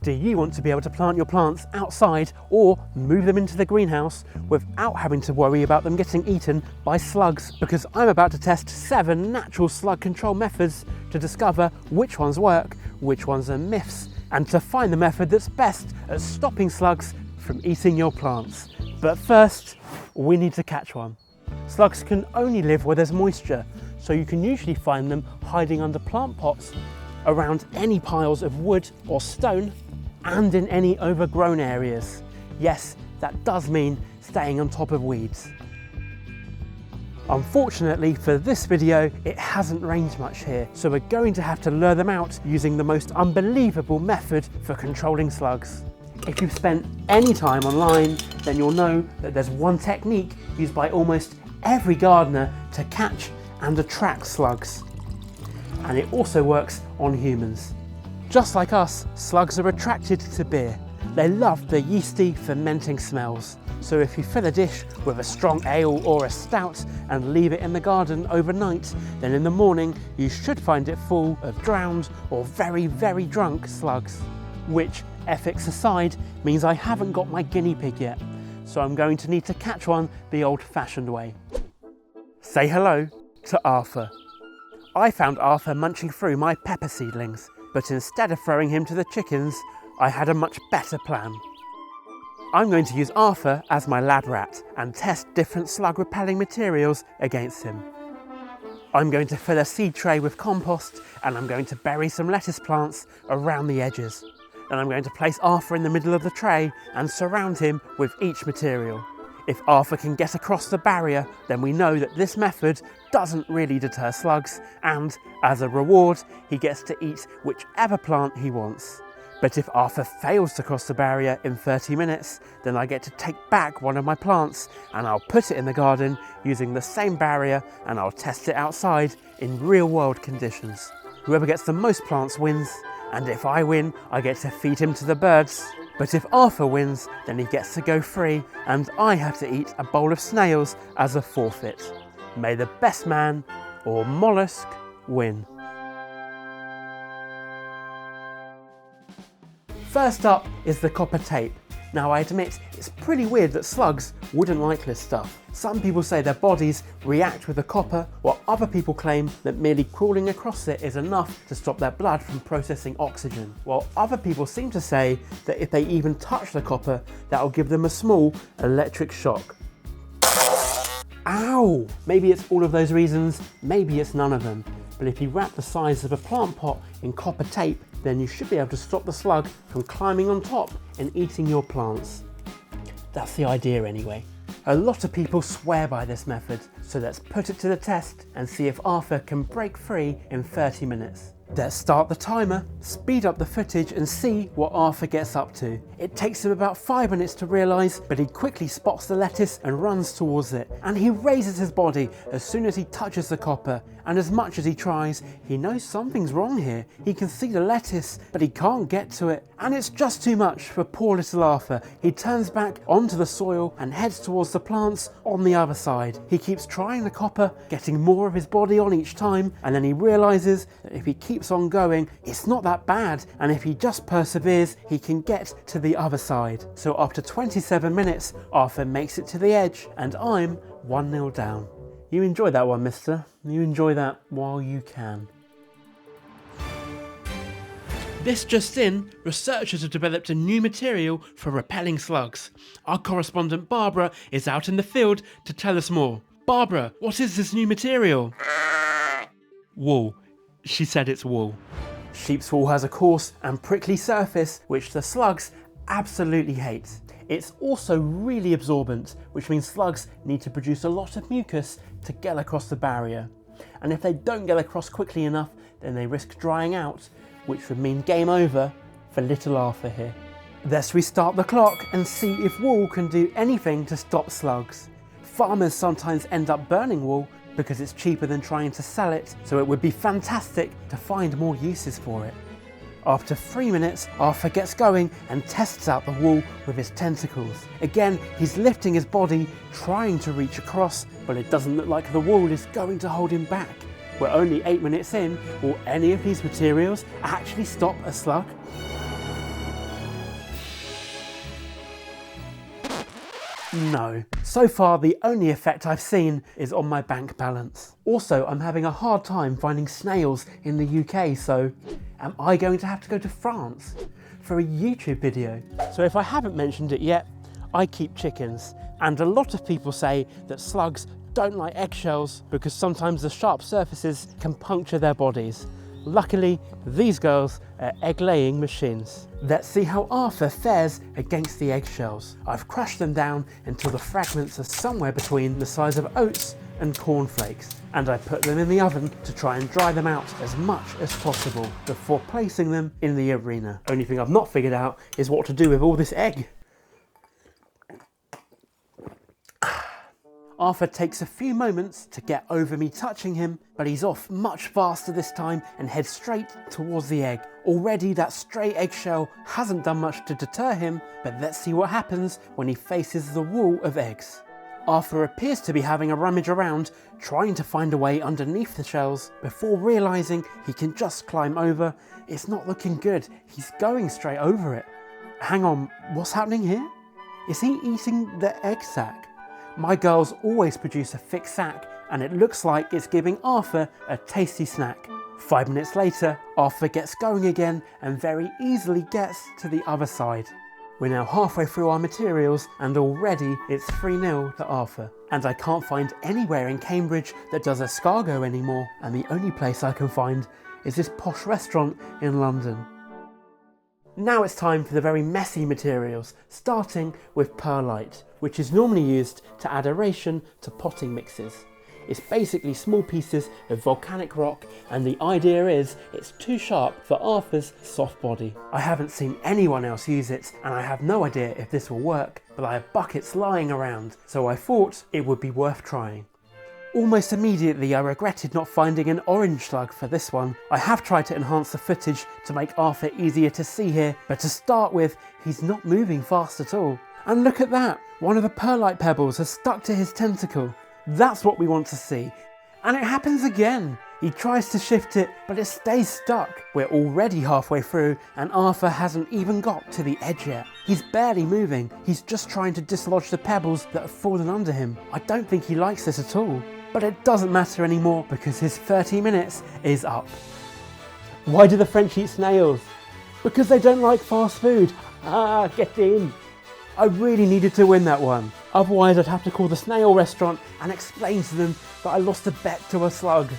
Do you want to be able to plant your plants outside or move them into the greenhouse without having to worry about them getting eaten by slugs? Because I'm about to test 7 natural slug control methods to discover which ones work, which ones are myths, and to find the method that's best at stopping slugs from eating your plants. But first, we need to catch one. Slugs can only live where there's moisture, so you can usually find them hiding under plant pots, around any piles of wood or stone, and in any overgrown areas. Yes, that does mean staying on top of weeds. Unfortunately for this video, it hasn't rained much here, so we're going to have to lure them out using the most unbelievable method for controlling slugs. If you've spent any time online, then you'll know that there's one technique used by almost every gardener to catch and attract slugs. And it also works on humans. Just like us, slugs are attracted to beer. They love the yeasty, fermenting smells. So if you fill a dish with a strong ale or a stout and leave it in the garden overnight, then in the morning you should find it full of drowned or very, very drunk slugs. Which, ethics aside, means I haven't got my guinea pig yet. So I'm going to need to catch one the old-fashioned way. Say hello to Arthur. I found Arthur munching through my pepper seedlings, but instead of throwing him to the chickens, I had a much better plan. I'm going to use Arthur as my lab rat and test different slug repelling materials against him. I'm going to fill a seed tray with compost and I'm going to bury some lettuce plants around the edges. And I'm going to place Arthur in the middle of the tray and surround him with each material. If Arthur can get across the barrier, then we know that this method doesn't really deter slugs, and as a reward, he gets to eat whichever plant he wants. But if Arthur fails to cross the barrier in 30 minutes, then I get to take back one of my plants and I'll put it in the garden using the same barrier and I'll test it outside in real world conditions. Whoever gets the most plants wins, and if I win, I get to feed him to the birds. But if Arthur wins, then he gets to go free and I have to eat a bowl of snails as a forfeit. May the best man, or mollusc, win. First up is the copper tape. Now I admit, it's pretty weird that slugs wouldn't like this stuff. Some people say their bodies react with the copper, while other people claim that merely crawling across it is enough to stop their blood from processing oxygen. While other people seem to say that if they even touch the copper, that will give them a small electric shock. Ow! Maybe it's all of those reasons, maybe it's none of them. But if you wrap the size of a plant pot in copper tape, then you should be able to stop the slug from climbing on top and eating your plants. That's the idea anyway. A lot of people swear by this method, so let's put it to the test and see if Arthur can break free in 30 minutes. Let's start the timer, speed up the footage and see what Arthur gets up to. It takes him about 5 minutes to realise, but he quickly spots the lettuce and runs towards it. And he raises his body as soon as he touches the copper. And as much as he tries, he knows something's wrong here. He can see the lettuce, but he can't get to it. And it's just too much for poor little Arthur. He turns back onto the soil and heads towards the plants on the other side. He keeps trying the copper, getting more of his body on each time, and then he realises that if he keeps on going, it's not that bad, and if he just perseveres, he can get to the other side. So after 27 minutes, Arthur makes it to the edge, and I'm 1-0 down. You enjoy that one, mister. You enjoy that while you can. This just in, researchers have developed a new material for repelling slugs. Our correspondent Barbara is out in the field to tell us more. Barbara, what is this new material? Wool. She said it's wool. Sheep's wool has a coarse and prickly surface which the slugs absolutely hate. It's also really absorbent, which means slugs need to produce a lot of mucus to get across the barrier. And if they don't get across quickly enough, then they risk drying out, which would mean game over for little Arthur here. Let's restart the clock and see if wool can do anything to stop slugs. Farmers sometimes end up burning wool because it's cheaper than trying to sell it, so it would be fantastic to find more uses for it. After 3 minutes, Arthur gets going and tests out the wool with his tentacles. Again, he's lifting his body, trying to reach across, but it doesn't look like the wool is going to hold him back. We're only 8 minutes in. Will any of these materials actually stop a slug? No. So far, the only effect I've seen is on my bank balance. Also, I'm having a hard time finding snails in the UK, so am I going to have to go to France for a YouTube video? So if I haven't mentioned it yet, I keep chickens, and a lot of people say that slugs don't like eggshells because sometimes the sharp surfaces can puncture their bodies. Luckily, these girls are egg-laying machines. Let's see how Arthur fares against the eggshells. I've crushed them down until the fragments are somewhere between the size of oats and cornflakes, and I put them in the oven to try and dry them out as much as possible before placing them in the arena. Only thing I've not figured out is what to do with all this egg. Arthur takes a few moments to get over me touching him, but he's off much faster this time and heads straight towards the egg. Already that stray eggshell hasn't done much to deter him, but let's see what happens when he faces the wall of eggs. Arthur appears to be having a rummage around, trying to find a way underneath the shells, before realising he can just climb over. It's not looking good, he's going straight over it. Hang on, what's happening here? Is he eating the egg sac? My girls always produce a thick sack, and it looks like it's giving Arthur a tasty snack. 5 minutes later, Arthur gets going again and very easily gets to the other side. We're now halfway through our materials and already it's 3-0 to Arthur. And I can't find anywhere in Cambridge that does escargot anymore, and the only place I can find is this posh restaurant in London. Now it's time for the very messy materials, starting with perlite, which is normally used to add aeration to potting mixes. It's basically small pieces of volcanic rock, and the idea is it's too sharp for Arthur's soft body. I haven't seen anyone else use it, and I have no idea if this will work, but I have buckets lying around, so I thought it would be worth trying. Almost immediately I regretted not finding an orange slug for this one. I have tried to enhance the footage to make Arthur easier to see here, but to start with, he's not moving fast at all. And look at that! One of the perlite pebbles has stuck to his tentacle. That's what we want to see. And it happens again. He tries to shift it, but it stays stuck. We're already halfway through, and Arthur hasn't even got to the edge yet. He's barely moving. He's just trying to dislodge the pebbles that have fallen under him. I don't think he likes this at all. But it doesn't matter anymore because his 30 minutes is up. Why do the French eat snails? Because they don't like fast food. Ah, get in. I really needed to win that one. Otherwise I'd have to call the snail restaurant and explain to them that I lost a bet to a slug.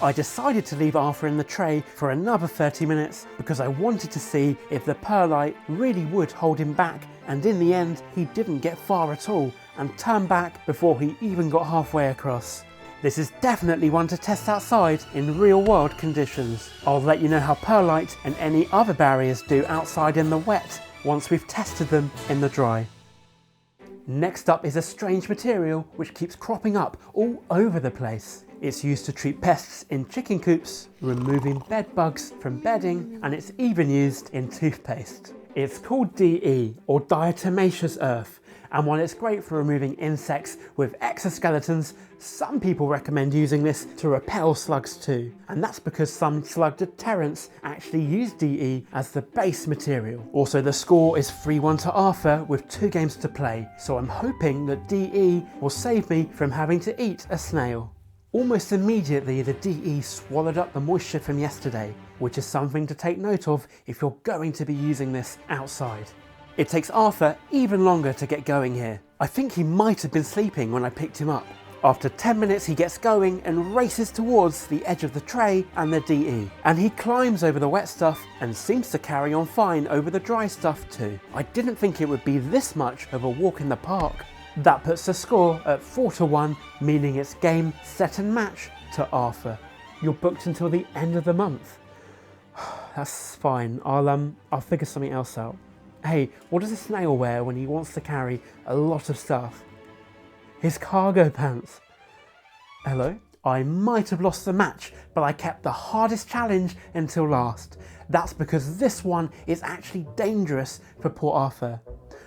I decided to leave Arthur in the tray for another 30 minutes because I wanted to see if the perlite really would hold him back, and in the end he didn't get far at all and turned back before he even got halfway across. This is definitely one to test outside in real world conditions. I'll let you know how perlite and any other barriers do outside in the wet once we've tested them in the dry. Next up is a strange material which keeps cropping up all over the place. It's used to treat pests in chicken coops, removing bed bugs from bedding, and it's even used in toothpaste. It's called DE, or diatomaceous earth, and while it's great for removing insects with exoskeletons, some people recommend using this to repel slugs too. And that's because some slug deterrents actually use DE as the base material. Also, the score is 3-1 to Arthur with 2 games to play, so I'm hoping that DE will save me from having to eat a snail. Almost immediately the DE swallowed up the moisture from yesterday, which is something to take note of if you're going to be using this outside. It takes Arthur even longer to get going here. I think he might have been sleeping when I picked him up. After 10 minutes he gets going and races towards the edge of the tray and the DE. And he climbs over the wet stuff and seems to carry on fine over the dry stuff too. I didn't think it would be this much of a walk in the park. That puts the score at 4-1, meaning it's game, set and match to Arthur. You're booked until the end of the month. That's fine, I'll figure something else out. Hey, what does a snail wear when he wants to carry a lot of stuff? His cargo pants. Hello? I might have lost the match, but I kept the hardest challenge until last. That's because this one is actually dangerous for poor Arthur.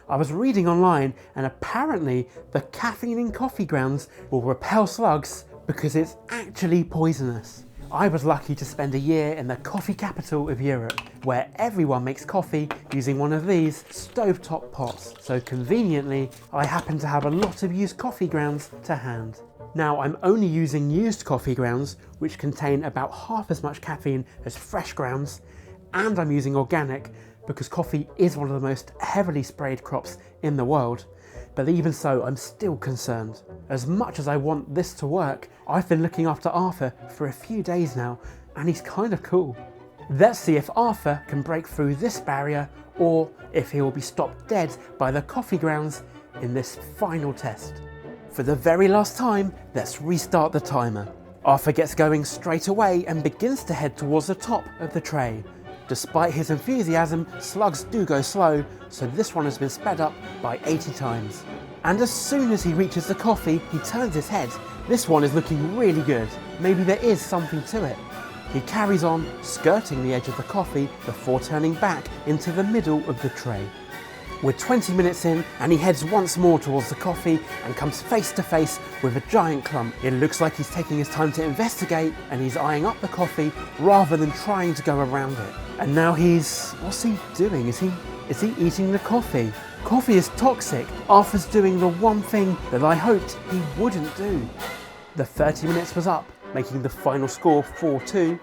I was reading online and apparently the caffeine in coffee grounds will repel slugs because it's actually poisonous. I was lucky to spend a year in the coffee capital of Europe, where everyone makes coffee using one of these stovetop pots. So conveniently, I happen to have a lot of used coffee grounds to hand. Now, I'm only using used coffee grounds, which contain about half as much caffeine as fresh grounds, and I'm using organic because coffee is one of the most heavily sprayed crops in the world. But even so, I'm still concerned. As much as I want this to work, I've been looking after Arthur for a few days now, and he's kind of cool. Let's see if Arthur can break through this barrier, or if he will be stopped dead by the coffee grounds in this final test. For the very last time, let's restart the timer. Arthur gets going straight away and begins to head towards the top of the tray. Despite his enthusiasm, slugs do go slow, so this one has been sped up by 80 times. And as soon as he reaches the coffee, he turns his head. This one is looking really good. Maybe there is something to it. He carries on, skirting the edge of the coffee before turning back into the middle of the tray. We're 20 minutes in and he heads once more towards the coffee and comes face to face with a giant clump. It looks like he's taking his time to investigate and he's eyeing up the coffee rather than trying to go around it. And now what's he doing? Is he eating the coffee? Coffee is toxic. Arthur's doing the one thing that I hoped he wouldn't do. The 30 minutes was up, making the final score 4-2,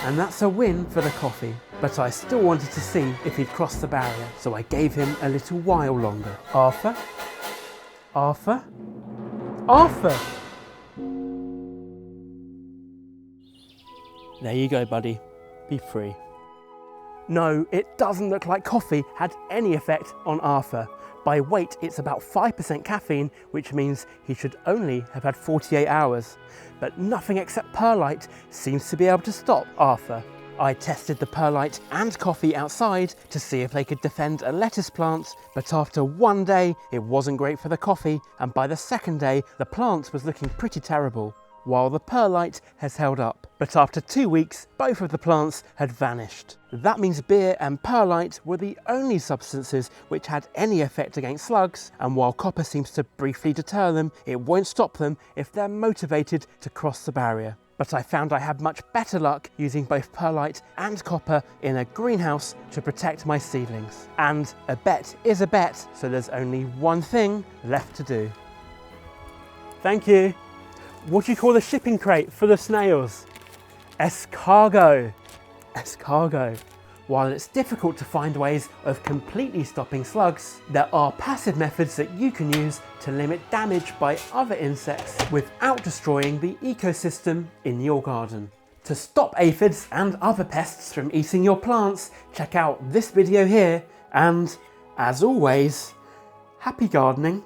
and that's a win for the coffee. But I still wanted to see if he'd crossed the barrier, so I gave him a little while longer. Arthur? Arthur? Arthur! There you go, buddy. Be free. No, it doesn't look like coffee had any effect on Arthur. By weight, it's about 5% caffeine, which means he should only have had 48 hours. But nothing except perlite seems to be able to stop Arthur. I tested the perlite and coffee outside to see if they could defend a lettuce plant, but after one day, it wasn't great for the coffee, and by the second day, the plant was looking pretty terrible, while the perlite has held up. But after 2 weeks, both of the plants had vanished. That means beer and perlite were the only substances which had any effect against slugs, and while copper seems to briefly deter them, it won't stop them if they're motivated to cross the barrier. But I found I had much better luck using both perlite and copper in a greenhouse to protect my seedlings. And a bet is a bet, so there's only one thing left to do. Thank you. What do you call the shipping crate full of snails? Escargot. Escargot. While it's difficult to find ways of completely stopping slugs, there are passive methods that you can use to limit damage by other insects without destroying the ecosystem in your garden. To stop aphids and other pests from eating your plants, check out this video here, and as always, happy gardening.